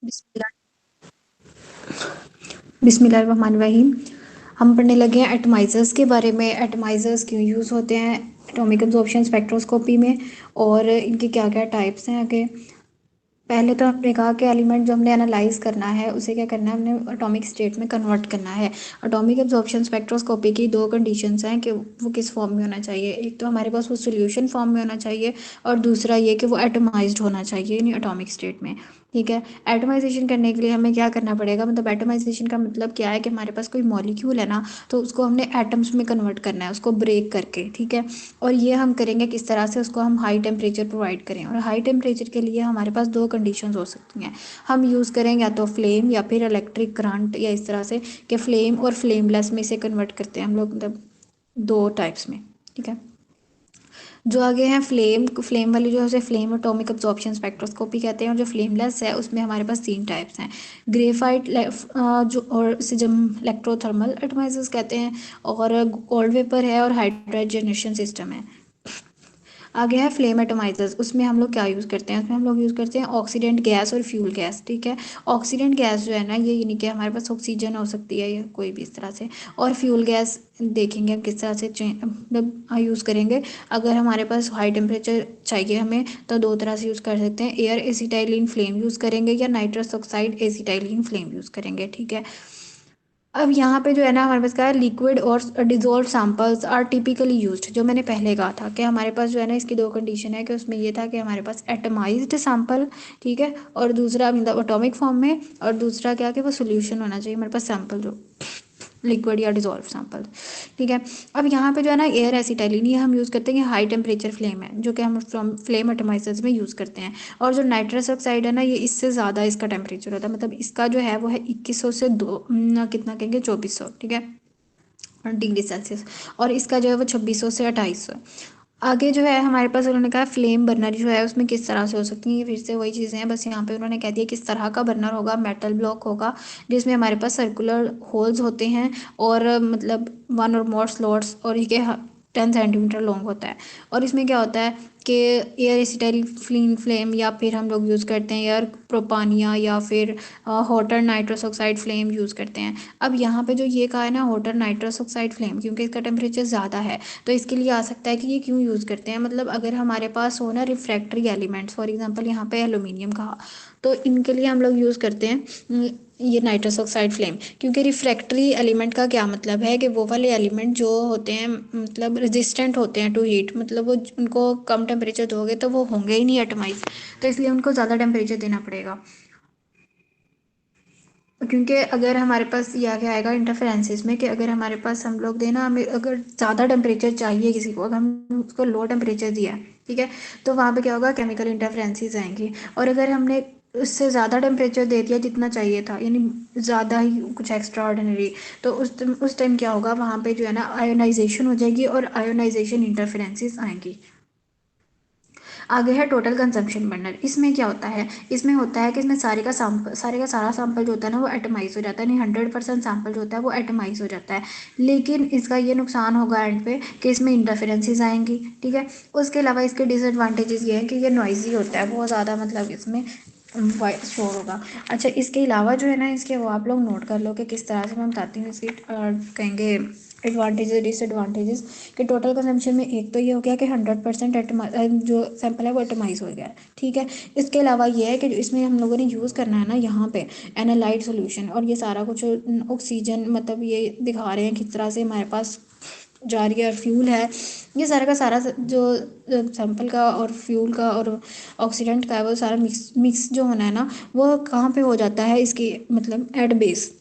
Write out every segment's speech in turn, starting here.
बिस्मिल्लाह बिस्मिल्लाहिर्रहमानिर्रहीम। हम पढ़ने लगे हैं एटमाइजर्स के बारे में। एटमाइजर्स क्यों यूज़ होते हैं एटॉमिक एब्जॉर्प्शन स्पेक्ट्रोस्कोपी में और इनके क्या क्या टाइप्स हैं आगे। पहले तो हमने कहा कि एलिमेंट जो हमने एनालाइज करना है उसे क्या करना है, हमने एटॉमिक स्टेट में कन्वर्ट करना है। एटॉमिक एब्जॉर्प्शन स्पेक्ट्रोस्कोपी की दो कंडीशंस हैं कि वो किस फॉर्म में होना चाहिए। एक तो हमारे पास वो सोल्यूशन फॉर्म में होना चाहिए और दूसरा ये कि वो एटमाइज्ड होना चाहिए यानी एटॉमिक स्टेट में। ठीक है। एटमाइजेशन करने के लिए हमें क्या करना पड़ेगा, मतलब एटमाइजेशन का मतलब क्या है कि हमारे पास कोई मॉलिक्यूल है ना, तो उसको हमने एटम्स में कन्वर्ट करना है, उसको ब्रेक करके। ठीक है। और ये हम करेंगे किस तरह से, उसको हम हाई टेम्परेचर प्रोवाइड करें। और हाई टेम्परेचर के लिए हमारे पास दो कंडीशंस हो सकती हैं। हम यूज़ करेंगे या तो फ्लेम या फिर इलेक्ट्रिक करंट, या इस तरह से कि फ्लेम और फ्लेमलेस में से कन्वर्ट करते हैं हम लोग, मतलब दो टाइप्स में। ठीक है। जो आगे हैं फ्लेम, फ्लेम वाली जो है उसे फ्लेम एटॉमिक अब्जॉर्प्शन स्पेक्ट्रोस्कोपी कहते हैं। और जो फ्लेमलेस है उसमें हमारे पास तीन टाइप्स हैं। ग्रेफाइट जो, और इसे जब इलेक्ट्रोथर्मल एटमाइजर्स कहते हैं। और गोल्ड वेपर है और हाइड्रोजनेशन सिस्टम है। आगे है फ्लेम एटमाइजर्स। उसमें हम लोग क्या यूज़ करते हैं, उसमें हम लोग यूज़ करते हैं ऑक्सीडेंट गैस और फ्यूल गैस। ठीक है। ऑक्सीडेंट गैस जो है ना, ये यानी कि हमारे पास ऑक्सीजन हो सकती है या कोई भी इस तरह से। और फ्यूल गैस देखेंगे हम किस तरह से मतलब यूज़ करेंगे। अगर हमारे पास हाई टेम्परेचर चाहिए हमें, तो दो तरह से यूज़ कर सकते हैं। एयर एसिटाइलिन फ्लेम यूज़ करेंगे या nitrous oxide acetylene flame use करेंगे। ठीक है। अब यहाँ पे जो है ना हमारे पास क्या है, लिक्विड और dissolve samples are typically used. जो मैंने पहले कहा था कि हमारे पास जो है ना इसकी दो कंडीशन है, कि उसमें ये था कि हमारे पास एटमाइज्ड सैंपल, ठीक है, और दूसरा मतलब एटॉमिक फॉर्म में, और दूसरा क्या कि वो सोल्यूशन होना चाहिए हमारे पास सैंपल जो लिक्विड या डिजोल्व सैंपल। ठीक है। अब यहाँ पे जो है ना एयर एसिटाइलिन ये हम यूज़ करते हैं, हाई टेम्परेचर फ्लेम है जो कि हम फ्रॉम फ्लेम एटमाइजर्स में यूज़ करते हैं। और जो नाइट्रस ऑक्साइड है ना, ये इससे ज़्यादा इसका टेम्परेचर होता है, मतलब इसका जो है वो है 2100 से कितना कहेंगे 2400। ठीक है, डिग्री सेल्सियस। और इसका जो है वो 2600 से 2800 है। आगे जो है हमारे पास उन्होंने कहा फ्लेम बर्नर जो है उसमें किस तरह से हो सकती है। ये फिर से वही चीज़ें हैं, बस यहाँ पे उन्होंने कह दिया किस तरह का बर्नर होगा। मेटल ब्लॉक होगा जिसमें हमारे पास सर्कुलर होल्स होते हैं और मतलब वन और मोर स्लॉट्स, और ये 10 सेंटीमीटर लॉन्ग होता है। और इसमें क्या होता है कि एयर एसिटाइल फ्लेम, या फिर हम लोग यूज़ करते हैं एयर प्रोपानिया, या फिर hotter nitrous oxide flame use करते हैं। अब यहाँ पे जो ये कहा है ना हॉटर नाइट्रस ऑक्साइड फ्लेम, क्योंकि इसका टेम्परेचर ज़्यादा है, तो इसके लिए आ सकता है कि ये क्यों यूज़ करते हैं। मतलब अगर हमारे पास हो ना रिफ्रैक्टरी एलिमेंट्स, फॉर एग्जांपल यहाँ पे एल्यूमिनियम का, तो इनके लिए हम लोग यूज़ करते हैं ये नाइट्रस ऑक्साइड फ्लेम। क्योंकि रिफ्रैक्टरी एलिमेंट का क्या मतलब है कि वो वाले एलिमेंट जो होते हैं मतलब रेजिस्टेंट होते हैं टू हीट, मतलब वो उनको कम टेम्परेचर दोगे तो वो होंगे ही नहीं एटमाइज, तो इसलिए उनको ज़्यादा टेम्परेचर देना पड़ेगा। क्योंकि अगर हमारे पास ये आगे आएगा इंटरफेरेंसेस में, कि अगर हमारे पास हम लोग देना, हमें अगर ज़्यादा टेम्परेचर चाहिए किसी को, अगर हम उसको लो टेम्परेचर दिया है, ठीक है, तो वहाँ पे क्या होगा, केमिकल इंटरफेरेंसेस आएंगी। और अगर हमने उससे ज़्यादा टेम्परेचर दे दिया जितना चाहिए था, यानी ज़्यादा ही कुछ एक्स्ट्रा ऑर्डिनरी, तो उस टाइम क्या होगा, वहाँ पे जो है ना आयोनाइजेशन हो जाएगी और आयोनाइजेशन इंटरफेरेंसेस आएंगी। आगे है टोटल कंजम्पशन बर्नर। इसमें क्या होता है, इसमें होता है कि इसमें सारे का सारा सैंपल जो होता है ना वो एटमाइज हो जाता है, नहीं 100% सैंपल जो होता है वो एटमाइज हो जाता है। लेकिन इसका ये नुकसान होगा एंड पे कि इसमें इंटरफेरेंसेस आएंगी। ठीक है। उसके अलावा इसके डिसएडवांटेजेस ये हैं कि ये नॉइजी होता है बहुत ज़्यादा, मतलब इसमें वॉइस शोर होगा। अच्छा, इसके अलावा जो है ना इसके वो आप लोग नोट कर लो कि किस तरह से मैं बताती हूँ इसकी कहेंगे एडवांटेजेस डिसएडवांटेजेस। कि टोटल कंजम्पशन में एक तो ये हो गया कि 100% जो सैंपल है वो एटमाइज हो गया। ठीक है। इसके अलावा ये है कि इसमें हम लोगों ने यूज़ करना है ना यहाँ पे एनालाइट सोल्यूशन, और ये सारा कुछ ऑक्सीजन मतलब ये दिखा रहे हैं किस तरह से हमारे पास जा रही है, और फ्यूल है। ये सारा का सारा जो सैंपल का और फ्यूल का और ऑक्सीडेंट का है वो सारा मिक्स मिक्स जो होना है ना, वो कहाँ पे हो जाता है, इसकी मतलब एट बेस।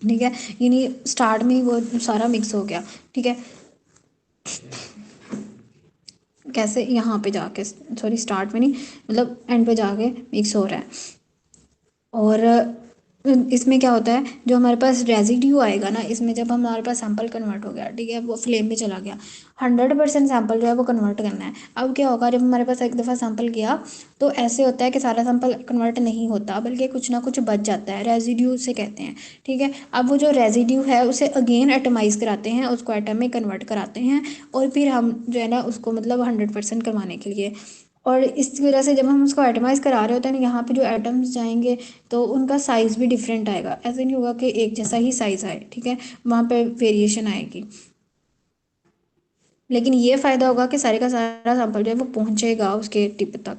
ठीक है। यानी स्टार्ट में ही वो सारा मिक्स हो गया। ठीक है। कैसे, यहाँ पे जाके, सॉरी स्टार्ट में नहीं, मतलब एंड पे जाके मिक्स हो रहा है। और इसमें क्या होता है, जो हमारे पास रेजिड्यू आएगा ना इसमें, जब हमारे पास सैंपल कन्वर्ट हो गया, ठीक है, वो फ्लेम में चला गया, 100% सैंपल जो है वो कन्वर्ट करना है। अब क्या होगा, जब हमारे पास एक दफ़ा सैंपल गया तो ऐसे होता है कि सारा सैंपल कन्वर्ट नहीं होता, बल्कि कुछ ना कुछ बच जाता है, रेजिड्यू उसे कहते हैं। ठीक है। अब वो जो रेजिड्यू है उसे अगेन एटमाइज कराते हैं, उसको एटम में कन्वर्ट कराते हैं, और फिर हम जो है ना उसको मतलब 100% करवाने के लिए और इस वजह से जब हम उसको एटमाइज करा रहे होते हैं ना, यहाँ पे जो एटम्स जाएंगे तो उनका साइज भी डिफरेंट आएगा। ऐसे नहीं होगा कि एक जैसा ही साइज आए, ठीक है, वहाँ पे वेरिएशन आएगी। लेकिन ये फ़ायदा होगा कि सारे का सारा सैंपल जो है वो पहुँचेगा उसके टिप तक।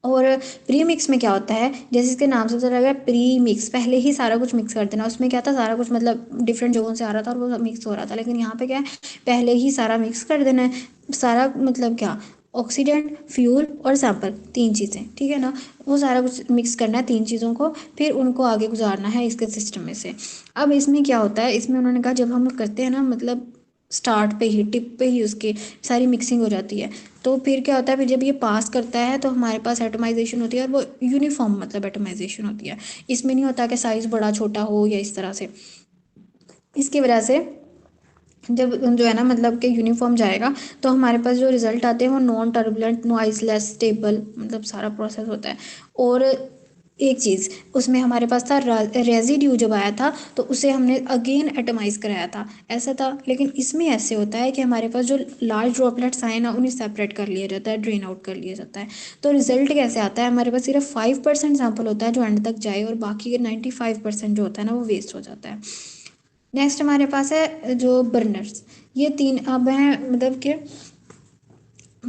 और प्री मिक्स में क्या होता है, जैसे इसके नाम से पता लग रहा है प्री मिक्स, पहले ही सारा कुछ मिक्स कर देना। उसमें क्या था, सारा कुछ मतलब डिफरेंट जगहों से आ रहा था और वो मिक्स हो रहा था, लेकिन यहाँ पे क्या है, पहले ही सारा मिक्स कर देना है। सारा मतलब क्या, ऑक्सीडेंट, फ्यूल और सैंपल, तीन चीज़ें, ठीक है ना। वो सारा कुछ मिक्स करना है, तीन चीज़ों को, फिर उनको आगे गुजारना है इसके सिस्टम में से। अब इसमें क्या होता है, इसमें उन्होंने कहा जब हम करते हैं ना, मतलब स्टार्ट पे ही, टिप पे ही उसके सारी मिक्सिंग हो जाती है, तो फिर क्या होता है, फिर जब ये पास करता है तो हमारे पास एटमाइजेशन होती है, और वो यूनिफॉर्म मतलब एटमाइजेशन होती है। इसमें नहीं होता कि साइज़ बड़ा छोटा हो या इस तरह से। इसकी वजह से जब जो है ना, मतलब कि यूनिफॉर्म जाएगा, तो हमारे पास जो रिजल्ट आते हैं वो नॉन टर्बुलेंट, नॉइजलेस, स्टेबल, मतलब सारा प्रोसेस होता है। और एक चीज़ उसमें हमारे पास था, रेजिड्यू जब आया था तो उसे हमने अगेन एटमाइज कराया था, ऐसा था। लेकिन इसमें ऐसे होता है कि हमारे पास जो लार्ज ड्रॉपलेट्स आए ना, उन्हें सेपरेट कर लिया जाता है, ड्रेन आउट कर लिया जाता है। तो रिजल्ट कैसे आता है, हमारे पास सिर्फ 5% सैंपल होता है जो एंड तक जाए, और बाकी के 95% जो होता है ना, वो वेस्ट हो जाता है। नेक्स्ट हमारे पास है जो बर्नर्स। ये तीन अब हैं, मतलब कि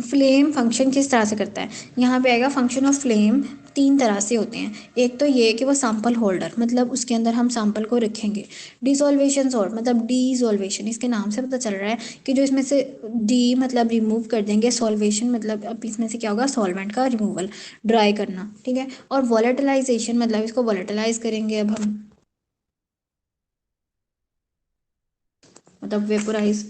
फ्लेम फंक्शन किस तरह से करता है, यहाँ पे आएगा फंक्शन ऑफ फ्लेम। तीन तरह से होते हैं। एक तो ये कि वो सैंपल होल्डर, मतलब उसके अंदर हम सैंपल को रखेंगे। डिसोल्वेशन सॉल्ट, मतलब डीसोल्वेशन, इसके नाम से पता चल रहा है कि जो इसमें से डी मतलब रिमूव कर देंगे, सॉल्वेशन मतलब अब इसमें से क्या होगा, सॉल्वेंट का रिमूवल, ड्राई करना, ठीक है। और वॉलेटिलाइजेशन मतलब इसको वॉलेटिलाइज करेंगे अब हम, मतलब वेपोराइज,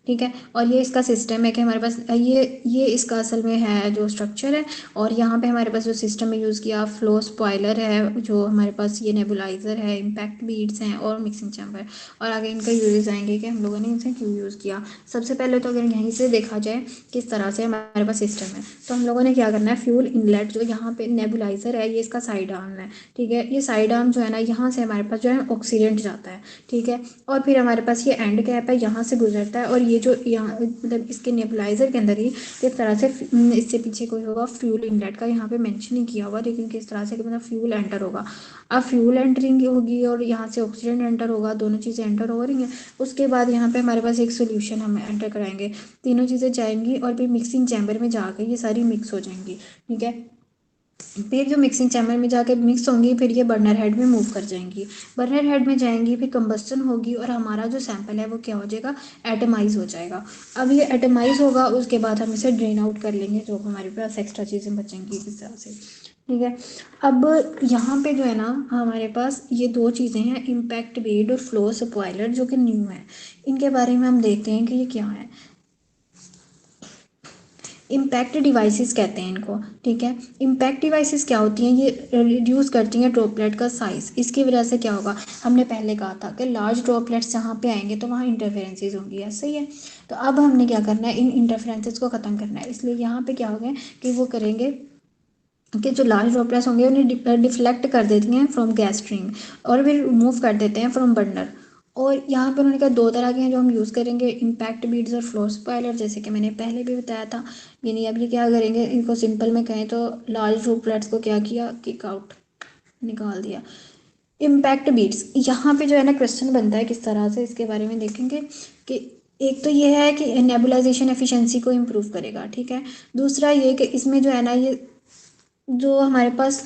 ठीक है। और ये इसका सिस्टम है कि हमारे पास ये इसका असल में है जो स्ट्रक्चर है। और यहाँ पे हमारे पास जो सिस्टम में यूज़ किया, फ्लो स्पॉइलर है, जो हमारे पास ये नेबुलाइजर है, इम्पैक्ट बीड्स हैं और मिक्सिंग चैम्बर। और आगे इनका यूजेस आएंगे कि हम लोगों ने इनसे क्यों यूज़ किया। सबसे पहले तो अगर यहीं से देखा जाए किस तरह से हमारे पास सिस्टम है, तो हम लोगों ने क्या करना है, फ्यूल इनलेट जो यहाँ पे नेबुलाइजर है, ये इसका साइड आर्म है, ठीक है। ये साइड आर्म जो है ना, यहाँ से हमारे पास जो है ऑक्सीडेंट जाता है, ठीक है। और फिर हमारे पास ये एंड कैप है, यहाँ से गुजरता है, और ये जो यहाँ मतलब इसके नेबुलाइजर के अंदर ही किस तरह से इससे पीछे कोई होगा फ्यूल इनलेट का, यहाँ पे मेंशन नहीं किया हुआ, लेकिन किस तरह से मतलब फ्यूल एंटर होगा। अब फ्यूल एंटरिंग होगी और यहाँ से ऑक्सीडेंट एंटर होगा, दोनों चीज़ें एंटर हो रही हैं। उसके बाद यहाँ पे हमारे पास एक सोल्यूशन हम एंटर कराएंगे, तीनों चीज़ें जाएंगी और फिर मिक्सिंग चैम्बर में जाकर ये सारी मिक्स हो जाएंगी, ठीक है। फिर जो मिक्सिंग चैम्बर में जाके मिक्स होंगी, फिर ये बर्नर हेड में मूव कर जाएंगी। बर्नर हेड में जाएंगी, फिर कंबस्टन होगी और हमारा जो सैंपल है वो क्या हो जाएगा, एटमाइज हो जाएगा। अब ये एटमाइज होगा, उसके बाद हम इसे ड्रेन आउट कर लेंगे, जो हमारे पास एक्स्ट्रा चीज़ें बचेंगी इस तरह से, ठीक है। अब यहाँ पे जो है ना, हमारे पास ये दो चीज़ें हैं, इम्पैक्ट बेड और फ्लो स्पॉइलर, जो कि न्यू है। इनके बारे में हम देखते हैं कि ये क्या है। इम्पैक्ट डिवाइसेस कहते हैं इनको, ठीक है। इम्पैक्ट डिवाइसेस क्या होती हैं, ये रिड्यूस करती हैं ड्रॉपलेट का साइज़। इसकी वजह से क्या होगा, हमने पहले कहा था कि लार्ज ड्रॉपलेट्स जहाँ पे आएंगे तो वहाँ इंटरफेरेंसेस होंगी, ऐसा ही है। तो अब हमने क्या करना है, इन इंटरफेरेंसेस को ख़त्म करना है। इसलिए यहाँ पे क्या हो गया कि वो करेंगे कि जो लार्ज ड्रॉपलेट्स होंगे उन्हें डिफ्लेक्ट कर देती हैं फ्रॉम गैस स्ट्रीम, और फिर रिमूव कर देते हैं फ्रॉम बर्नर। और यहाँ पर उन्होंने कहा दो तरह के हैं जो हम यूज़ करेंगे, इम्पैक्ट बीड्स और फ्लो स्पॉइलर, जैसे कि मैंने पहले भी बताया था। यानी अब ये क्या करेंगे, इनको सिंपल में कहें तो लार्ज ड्रॉपलेट्स को क्या किया, किक आउट, निकाल दिया। इम्पैक्ट बीड्स, यहाँ पे जो है ना क्वेश्चन बनता है किस तरह से, इसके बारे में देखेंगे कि एक तो ये है कि नेबुलाइजेशन एफिशिएंसी को इम्प्रूव करेगा, ठीक है। दूसरा ये कि इसमें जो है ना, ये जो हमारे पास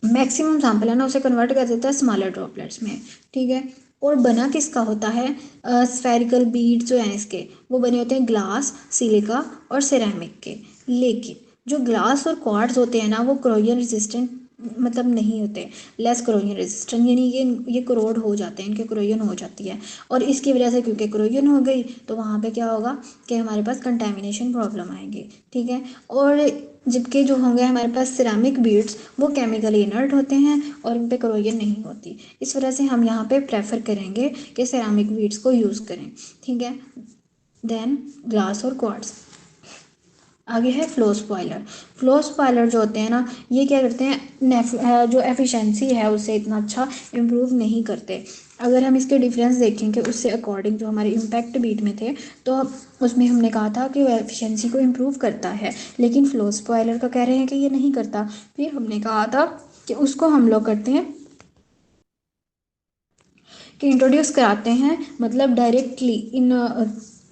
मैक्सिमम सैंपल है ना, उसे कन्वर्ट कर देता है स्मॉलर ड्रॉपलेट्स में, ठीक है। और बना किसका होता है, स्फेरिकल बीड जो हैं इसके, वो बने होते हैं ग्लास, सिलिका और सिरेमिक के। लेकिन जो ग्लास और क्वार्ट्ज होते हैं ना, वो क्रोजन रेजिस्टेंट मतलब नहीं होते, लेस क्रोजन रेजिस्टेंट, यानी ये करोड हो जाते हैं, इनके क्रोजन हो जाती है। और इसकी वजह से क्योंकि क्रोजन हो गई तो वहाँ पे क्या होगा कि हमारे पास कंटेमिनेशन प्रॉब्लम आएंगी, ठीक है। और जबकि जो होंगे हमारे पास सिरामिक बीड्स, वो केमिकली इनर्ट होते हैं और उन पे करोजन नहीं होती। इस वजह से हम यहाँ पे प्रेफर करेंगे कि सिरामिक बीड्स को यूज़ करें, ठीक है, देन ग्लास और क्वार्ट्ज। आगे है फ्लो स्पॉइलर। फ्लो स्पॉइलर जो होते हैं ना, ये क्या करते हैं, जो एफिशिएंसी है उससे इतना अच्छा इम्प्रूव नहीं करते। अगर हम इसके डिफरेंस देखेंगे उससे अकॉर्डिंग जो हमारे इम्पैक्ट बीट में थे, तो उसमें हमने कहा था कि वो एफिशिएंसी को इम्प्रूव करता है, लेकिन फ्लो स्पॉइलर का कह रहे हैं कि ये नहीं करता। फिर हमने कहा था कि उसको हम लोग करते हैं कि इंट्रोड्यूस कराते हैं, मतलब डायरेक्टली इन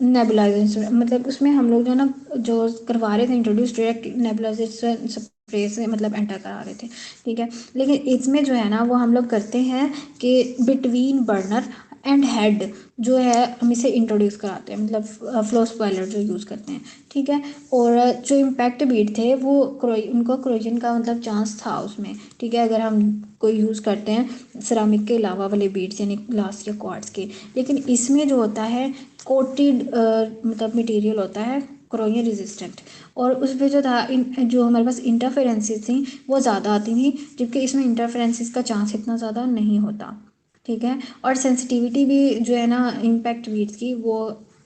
नेबुलाइजेशन, मतलब उसमें हम लोग जो ना जो करवा रहे थे इंट्रोड्यूस डायरेक्ट नेबुलाइजेशन स्प्रे से मतलब एंटर करा रहे थे, ठीक है। लेकिन इसमें जो है ना वो हम लोग करते हैं कि बिटवीन बर्नर एंड हेड जो है हम इसे इंट्रोड्यूस कराते हैं, मतलब फ्लो स्पॉइलर जो यूज़ करते हैं, ठीक है। और जो इम्पैक्ट बीट थे वो उनको क्रोजन का मतलब चांस था उसमें, ठीक है, अगर हम कोई यूज़ करते हैं सिरामिक के अलावा वाले बीड्स यानी ग्लास या क्वार्ट्ज के। लेकिन इसमें जो होता है कोटेड मतलब मटेरियल होता है क्रोजन रेजिस्टेंट, और उस पर जो था जो हमारे पास इंटरफेरेंसेस थी वो ज़्यादा आती थी, जबकि इसमें इंटरफेरेंसेस का चांस इतना ज़्यादा नहीं होता, ठीक है। और सेंसिटिविटी भी जो है ना इम्पैक्ट बीट्स की वो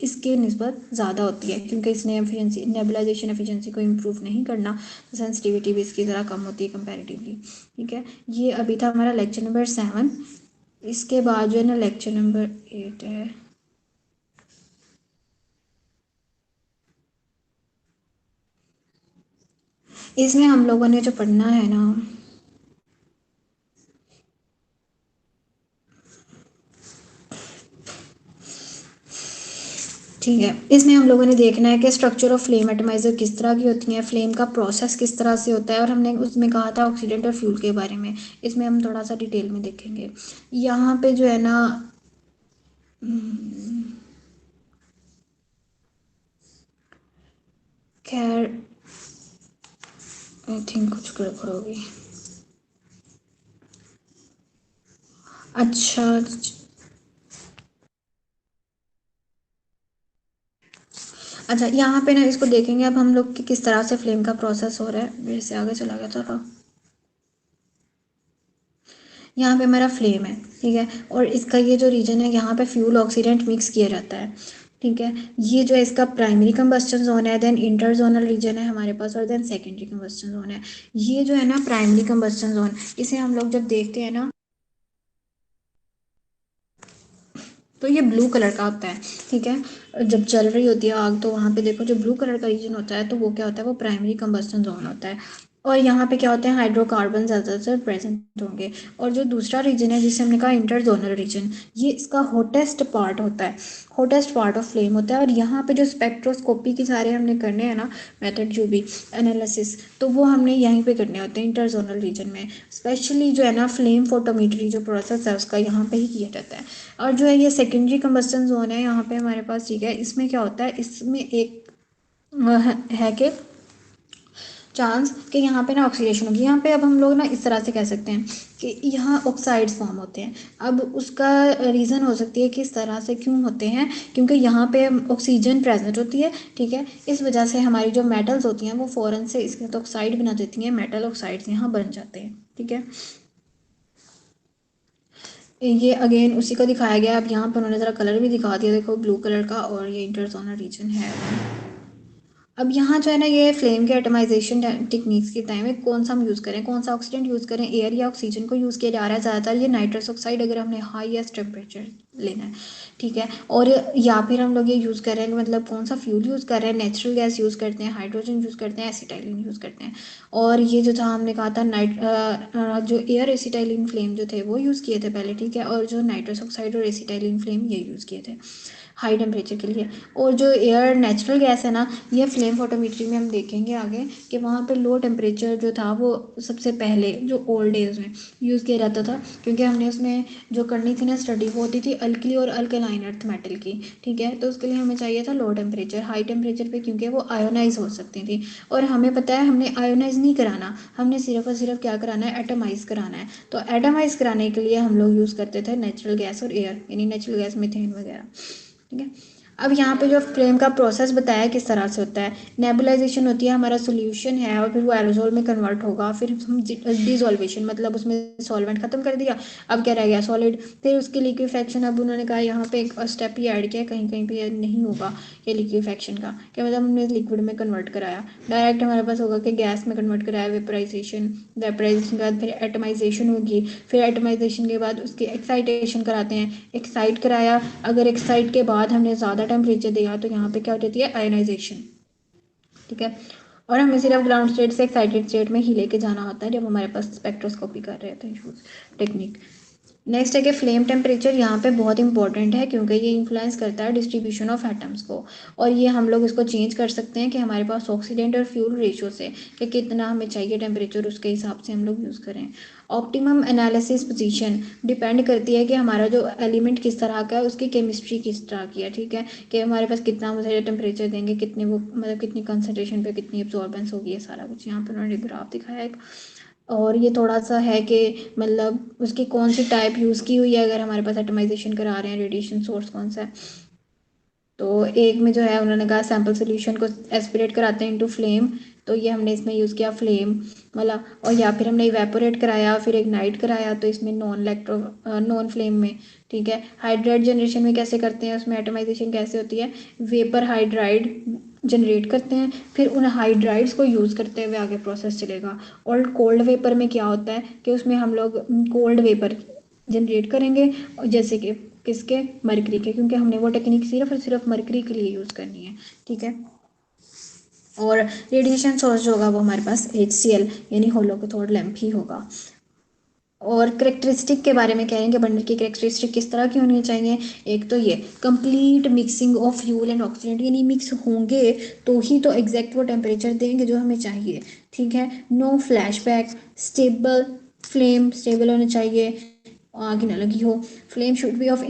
इसके निस्बत ज़्यादा होती है, क्योंकि इसने एफिशिएंसी नेबुलाइजेशन एफिशिएंसी को इम्प्रूव नहीं करना, तो सेंसिटिविटी भी इसकी ज़रा कम होती है कंपैरेटिवली, ठीक है। ये अभी था हमारा लेक्चर नंबर 7। इसके बाद जो है ना लेक्चर नंबर 8 है। इसमें हम लोगों ने जो पढ़ना है ना, ठीक है, इसमें हम लोगों ने देखना है कि स्ट्रक्चर ऑफ फ्लेम एटमाइज़र किस तरह की होती है, फ्लेम का प्रोसेस किस तरह से होता है, और हमने उसमें कहा था ऑक्सीडेंट और फ्यूल के बारे में। इसमें हम थोड़ा सा डिटेल में देखेंगे। यहाँ पे जो है ना खैर आई थिंक कुछ गड़बड़ होगी। अच्छा अच्छा, यहाँ पे ना इसको देखेंगे अब हम लोग कि किस तरह से फ्लेम का प्रोसेस हो रहा है। मेरे से आगे चला गया था। यहाँ पे हमारा फ्लेम है, ठीक है, और इसका ये जो रीजन है यहाँ पे फ्यूल ऑक्सीडेंट मिक्स किया जाता है, ठीक है। ये जो है इसका प्राइमरी कंबस्टन जोन है, देन इंटरजोनल रीजन है हमारे पास, और देन सेकेंडरी कंबस्टन जोन है। ये जो है ना प्राइमरी कंबस्टन जोन, इसे हम लोग जब देखते हैं ना तो ये ब्लू कलर का होता है, ठीक है। जब चल रही होती है आग तो वहाँ पे देखो जो ब्लू कलर का रीजन होता है तो वो क्या होता है, वो प्राइमरी कंबस्टन जोन होता है। और यहाँ पे क्या होते हैं, हाइड्रोकार्बन ज़्यादातर प्रेजेंट होंगे। और जो दूसरा रीजन है जिसे हमने कहा इंटरजोनल रीजन, ये इसका हॉटेस्ट पार्ट होता है, हॉटेस्ट पार्ट ऑफ फ्लेम होता है। और यहाँ पे जो स्पेक्ट्रोस्कोपी के सारे हमने करने हैं ना मेथड जो भी एनालिसिस, तो वो हमने यहीं पे करने होते हैं इंटरजोनल रीजन में। स्पेशली जो है ना फ्लेम फोटोमीट्री जो प्रोसेस है उसका यहाँ पे ही किया जाता है। और जो है ये सेकेंडरी कंबस्टन जोन है यहाँ पे हमारे पास, ठीक है। इसमें क्या होता है, इसमें एक है कि चांस कि यहाँ पे ना ऑक्सीडेशन होगी। यहाँ पे अब हम लोग ना इस तरह से कह सकते हैं कि यहाँ ऑक्साइड्स फॉर्म होते हैं। अब उसका रीज़न हो सकती है कि इस तरह से क्यों होते हैं, क्योंकि यहाँ पे ऑक्सीजन प्रेजेंट होती है, ठीक है। इस वजह से हमारी जो मेटल्स होती हैं वो फ़ौरन से इसके तो ऑक्साइड बना देती हैं, मेटल ऑक्साइड्स यहाँ बन जाते हैं, ठीक है। ये अगेन उसी को दिखाया गया। अब यहाँ पर उन्होंने ज़रा कलर भी दिखा दिया, देखो ब्लू कलर का, और ये इंटरजोनल रीजन है। अब यहाँ जो है ना ये फ्लेम के एटमाइजेशन टेक्निक्स के टाइम में कौन सा हम यूज़ करें, कौन सा ऑक्सीडेंट यूज़ करें, एयर या ऑक्सीजन को यूज़ किया जा रहा है ज़्यादातर। ये नाइट्रस ऑक्साइड अगर हमने हाईएस्ट टेम्परेचर लेना है, ठीक है। और या फिर हम लोग ये यूज़ कर रहे हैं, मतलब कौन सा फ्यूल यूज़ कर रहे हैं, नेचुरल गैस यूज़ करते हैं, हाइड्रोजन यूज़ करते हैं, एसिटाइलिन यूज़ करते हैं। और ये जो था हमने कहा था जो एयर एसिटाइलिन फ्लेम जो थे वो यूज़ किए थे पहले, ठीक है। और जो नाइट्रस ऑक्साइड और एसिटाइलिन फ्लेम ये यूज़ किए थे हाई टेम्परेचर के लिए। और जो एयर नेचुरल गैस है ना, ये फ्लेम फोटोमेट्री में हम देखेंगे आगे कि वहाँ पे लो टेम्परेचर जो था वो सबसे पहले जो ओल्ड डेज में यूज़ किया जाता था, क्योंकि हमने उसमें जो करनी थी ना स्टडी वो होती थी अल्कली और अल्कलाइन अर्थ मेटल की, ठीक है। तो उसके लिए हमें चाहिए था लो टेम्परेचर, हाई टेम्परेचर पे क्योंकि वो आयोनाइज हो सकती थी। और हमें पता है हमने आयोनाइज नहीं कराना, हमने सिर्फ और सिर्फ क्या कराना है, एटमाइज कराना है। तो एटमाइज कराने के लिए हम लोग यूज़ करते थे नेचुरल गैस और एयर, यानी नेचुरल गैस मीथेन वगैरह, ठीक है। अब यहाँ पे जो फ्लेम का प्रोसेस बताया किस तरह से होता है, नेबुलाइजेशन होती है, हमारा सोल्यूशन है और फिर वो एरोसोल में कन्वर्ट होगा, फिर हम डिसॉल्वेशन मतलब उसमें सॉल्वेंट खत्म कर दिया, अब क्या रह गया सॉलिड, फिर उसकी लिक्विफेक्शन। अब उन्होंने कहा यहाँ पे एक स्टेप ही ऐड किया, कहीं कहीं पे नहीं होगा ये लिक्विफेक्शन का, क्या मतलब हमने लिक्विड में कन्वर्ट कराया, डायरेक्ट हमारे पास होगा कि गैस में कन्वर्ट कराया, वेपराइजेशन, वेपराइजेशन के बाद फिर एटमाइजेशन होगी, फिर एटमाइजेशन के बाद उसकी एक्साइटेशन कराते हैं, एक्साइट कराया, अगर एक्साइट के बाद हमने ज़्यादा टेम्परेचर दिया तो यहाँ पे क्या हो जाती है आयनाइजेशन, ठीक है। और हमें सिर्फ ग्राउंड स्टेट से एक्साइटेड स्टेट में ही लेके जाना होता है जब हमारे पास स्पेक्ट्रोस्कोपी कर रहे थे टेक्निक। नेक्स्ट है कि फ्लेम टेम्परेचर यहाँ पे बहुत इंपॉर्टेंट है क्योंकि ये इन्फ्लुएंस करता है डिस्ट्रीब्यूशन ऑफ एटम्स को, और ये हम लोग इसको चेंज कर सकते हैं कि हमारे पास ऑक्सीडेंट और फ्यूल रेशियो से कि कितना हमें चाहिए टेम्परेचर, उसके हिसाब से हम लोग यूज़ करें। ऑप्टिमम एनालिसिस पोजीशन डिपेंड करती है कि हमारा जो एलिमेंट किस तरह का है, उसकी केमिस्ट्री किस तरह की है, ठीक है, कि हमारे पास कितना मुझे टेम्परेचर देंगे, कितने वो मतलब कितनी कंसनट्रेशन पे कितनी एब्जॉर्बेंस होगी, ये सारा कुछ यहाँ पर उन्होंने ग्राफ दिखाया है। और ये थोड़ा सा है कि मतलब उसकी कौन सी टाइप यूज़ की हुई है, अगर हमारे पास एटमाइजेशन करा रहे हैं, रेडिएशन सोर्स कौन सा है। तो एक में जो है उन्होंने कहा सैम्पल सोल्यूशन को एस्पिरेट कराते हैं इनटू फ्लेम, तो ये हमने इसमें यूज़ किया फ्लेम मतलब, और या फिर हमने इवेपोरेट कराया फिर इग्नाइट कराया, तो इसमें नॉन फ्लेम में, ठीक है। हाइड्राइड जनरेशन में कैसे करते हैं, उसमें एटमाइजेशन कैसे होती है, वेपर हाइड्राइड जनरेट करते हैं, फिर उन हाइड्राइड्स को यूज़ करते हुए आगे प्रोसेस चलेगा। और कोल्ड वेपर में क्या होता है कि उसमें हम लोग कोल्ड वेपर जनरेट करेंगे, और जैसे कि किसके, मरकरी के, क्योंकि हमने वो टेक्निक सिर्फ और सिर्फ मरकरी के लिए यूज़ करनी है, ठीक है। और रेडिएशन सोर्स जो होगा वो हमारे पास HCl यानी होलो कैथोड लैंप ही होगा। और करेक्टरिस्टिक के बारे में कह रहे हैं कि बंडल की करेक्टरिस्टिक किस तरह की होनी चाहिए, एक तो ये complete mixing of fuel and oxidant, यानी मिक्स होंगे तो ही तो एग्जैक्ट वो टेम्परेचर देंगे जो हमें चाहिए, ठीक है। No flashback, stable flame, stable होना चाहिए, आग न लगी हो, flame should be of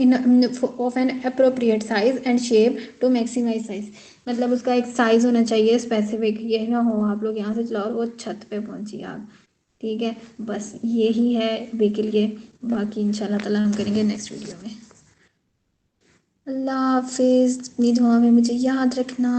an appropriate size and shape to maximise size, मतलब उसका एक साइज होना चाहिए स्पेसिफिक, ये ना हो आप लोग यहाँ से चलाओ और वो छत पे पहुंची आग, ठीक है। बस यही है अभी के लिए, बाकी इंशाल्लाह ताला हम करेंगे नेक्स्ट वीडियो में। अल्लाह हाफिज़, अपनी दुआ में मुझे याद रखना।